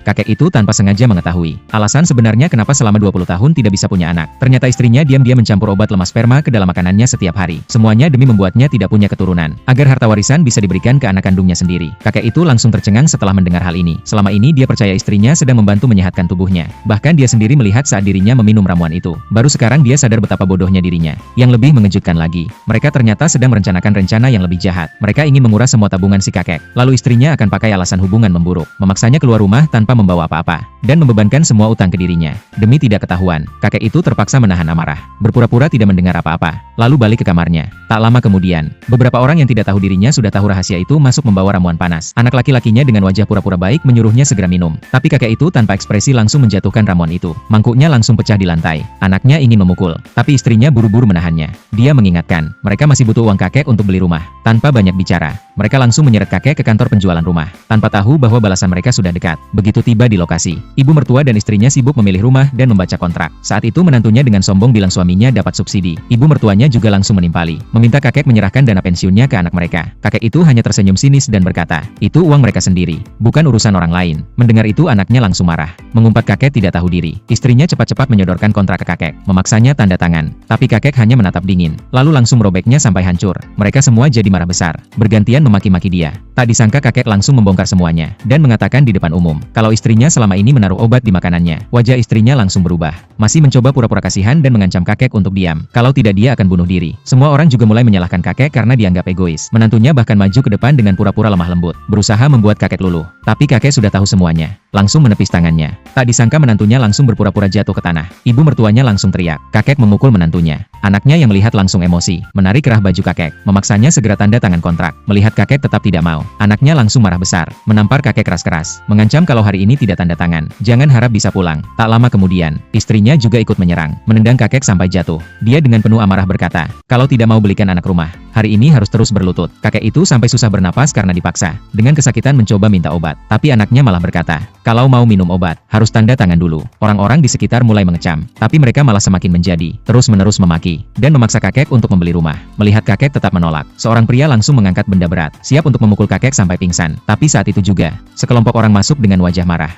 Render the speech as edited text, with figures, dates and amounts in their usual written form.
Kakek itu tanpa sengaja mengetahui alasan sebenarnya kenapa selama 20 tahun tidak bisa punya anak. Ternyata istrinya diam-diam mencampur obat lemah sperma ke dalam makanannya setiap hari. Semuanya demi membuatnya tidak punya keturunan, agar harta warisan bisa diberikan ke anak kandungnya sendiri. Kakek itu langsung tercengang setelah mendengar hal ini. Selama ini dia percaya istrinya sedang membantu menyehatkan tubuhnya. Bahkan dia sendiri melihat saat dirinya meminum ramuan itu. Baru sekarang dia sadar betapa bodohnya dirinya. Yang lebih mengejutkan lagi, mereka ternyata sedang merencanakan rencana yang lebih jahat. Mereka ingin menguras semua tabungan si kakek. Lalu istrinya akan pakai alasan hubungan memburuk, memaksanya keluar rumah tanpa membawa apa-apa, dan membebankan semua utang ke dirinya. Demi tidak ketahuan, kakek itu terpaksa menahan amarah, berpura-pura tidak mendengar apa-apa, lalu balik ke kamarnya. Tak lama kemudian, beberapa orang yang tidak tahu dirinya sudah tahu rahasia itu masuk membawa ramuan panas. Anak laki-lakinya dengan wajah pura-pura baik menyuruhnya segera minum. Tapi kakek itu tanpa ekspresi langsung menjatuhkan ramuan itu. Mangkuknya langsung pecah di lantai. Anaknya ingin memukul, tapi istrinya buru-buru menahannya. Dia mengingatkan, mereka masih butuh uang kakek untuk beli rumah. Tanpa banyak bicara, mereka langsung menyeret kakek ke kantor penjualan rumah, tanpa tahu bahwa balasan mereka sudah dekat. Begitu tiba di lokasi, ibu mertua dan istrinya sibuk memilih rumah dan membaca kontrak. Saat itu menantunya dengan sombong bilang suaminya dapat subsidi. Ibu mertuanya juga langsung menimpali, meminta kakek menyerahkan dana pensiunnya ke anak mereka. Kakek itu hanya tersenyum sinis dan berkata, itu uang mereka sendiri, bukan urusan orang lain. Mendengar itu anaknya langsung marah, mengumpat kakek tidak tahu diri. Istrinya cepat-cepat menyodorkan kontrak ke kakek, memaksanya tanda tangan. Tapi kakek hanya menatap dingin, lalu langsung merobeknya sampai hancur. Mereka semua jadi marah besar, bergantian memaki-maki dia. Tak disangka kakek langsung membongkar semuanya, dan mengatakan di depan umum, kalau istrinya selama ini menaruh obat di makanannya. Wajah istrinya langsung berubah, masih mencoba pura-pura kasihan dan mengancam kakek untuk diam. Kalau tidak dia akan bunuh diri. Semua orang juga mulai menyalahkan kakek karena dianggap egois. Menantunya bahkan maju ke depan dengan pura-pura lemah lembut, berusaha membuat kakek luluh. Tapi kakek sudah tahu semuanya, langsung menepis tangannya. Tak disangka menantunya langsung berpura-pura jatuh ke tanah. Ibu mertuanya langsung teriak. Kakek memukul menantunya. Anaknya yang melihat langsung emosi, menarik kerah baju kakek, memaksanya segera tanda tangan kontrak. Melihat kakek tetap tidak mau, anaknya langsung marah besar, menampar kakek keras-keras, mengancam kalau hari ini tidak tanda tangan, jangan harap bisa pulang. Tak lama kemudian, istrinya juga ikut menyerang, menendang kakek sampai jatuh. Dia dengan penuh amarah berkata, kalau tidak mau belikan anak rumah, hari ini harus terus berlutut. Kakek itu sampai susah bernapas karena dipaksa. Dengan kesakitan mencoba minta obat, tapi anaknya malah berkata, kalau mau minum obat, harus tanda tangan dulu. Orang-orang di sekitar mulai mengecam, tapi mereka malah semakin menjadi, terus-menerus memaki, dan memaksa kakek untuk membeli rumah. Melihat kakek tetap menolak, seorang pria langsung mengangkat benda berat, siap untuk memukul kakek sampai pingsan. Tapi saat itu juga, sekelompok orang masuk dengan wajah marah.